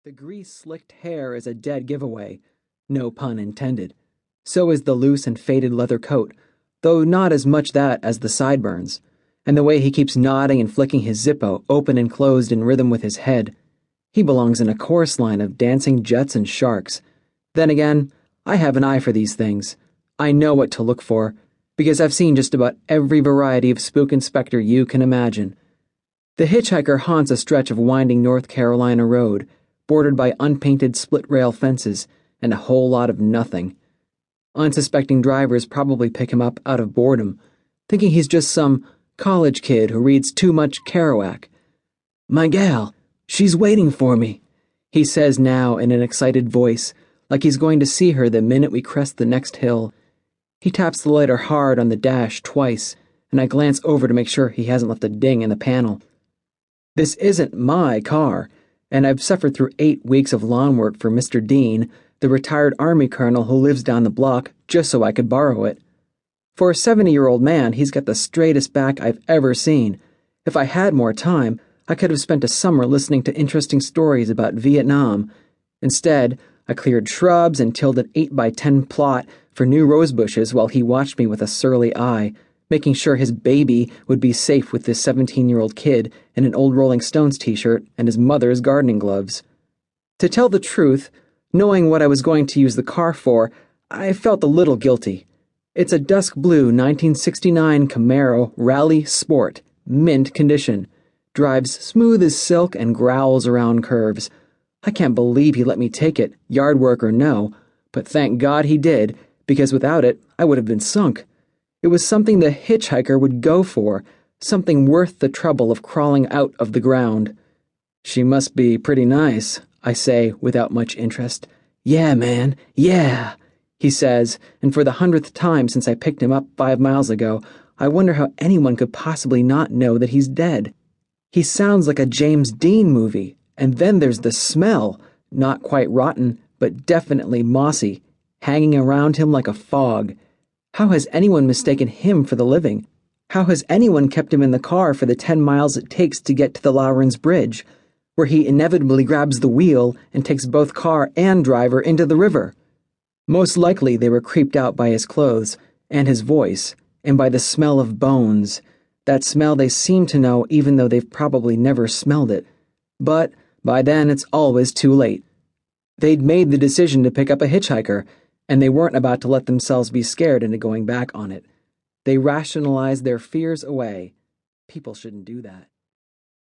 The grease-slicked hair is a dead giveaway, no pun intended. So is the loose and faded leather coat, though not as much that as the sideburns, and the way he keeps nodding and flicking his Zippo open and closed in rhythm with his head. He belongs in a chorus line of dancing jets and sharks. Then again, I have an eye for these things. I know what to look for, because I've seen just about every variety of spook inspector you can imagine. The hitchhiker haunts a stretch of winding North Carolina road, bordered by unpainted split-rail fences and a whole lot of nothing. Unsuspecting drivers probably pick him up out of boredom, thinking he's just some college kid who reads too much Kerouac. "My gal, she's waiting for me," he says now in an excited voice, like he's going to see her the minute we crest the next hill. He taps the lighter hard on the dash twice, and I glance over to make sure he hasn't left a ding in the panel. This isn't my car, and I've suffered through 8 weeks of lawn work for Mr. Dean, the retired Army colonel who lives down the block, just so I could borrow it. For a 70-year-old man, he's got the straightest back I've ever seen. If I had more time, I could have spent a summer listening to interesting stories about Vietnam. Instead, I cleared shrubs and tilled an 8x10 plot for new rose bushes while he watched me with a surly eye, making sure his baby would be safe with this 17-year-old kid in an old Rolling Stones t-shirt and his mother's gardening gloves. To tell the truth, knowing what I was going to use the car for, I felt a little guilty. It's a dusk blue 1969 Camaro Rally Sport, mint condition. Drives smooth as silk and growls around curves. I can't believe he let me take it, yard work or no, but thank God he did, because without it, I would have been sunk. It was something the hitchhiker would go for, something worth the trouble of crawling out of the ground. "She must be pretty nice," I say without much interest. "Yeah, man, yeah," he says, and for the 100th time since I picked him up 5 miles ago, I wonder how anyone could possibly not know that he's dead. He sounds like a James Dean movie, and then there's the smell, not quite rotten, but definitely mossy, hanging around him like a fog. How has anyone mistaken him for the living? How has anyone kept him in the car for the 10 miles it takes to get to the Lawrence Bridge, where he inevitably grabs the wheel and takes both car and driver into the river? Most likely they were creeped out by his clothes, and his voice, and by the smell of bones, that smell they seem to know even though they've probably never smelled it. But by then it's always too late. They'd made the decision to pick up a hitchhiker, and they weren't about to let themselves be scared into going back on it. They rationalized their fears away. People shouldn't do that.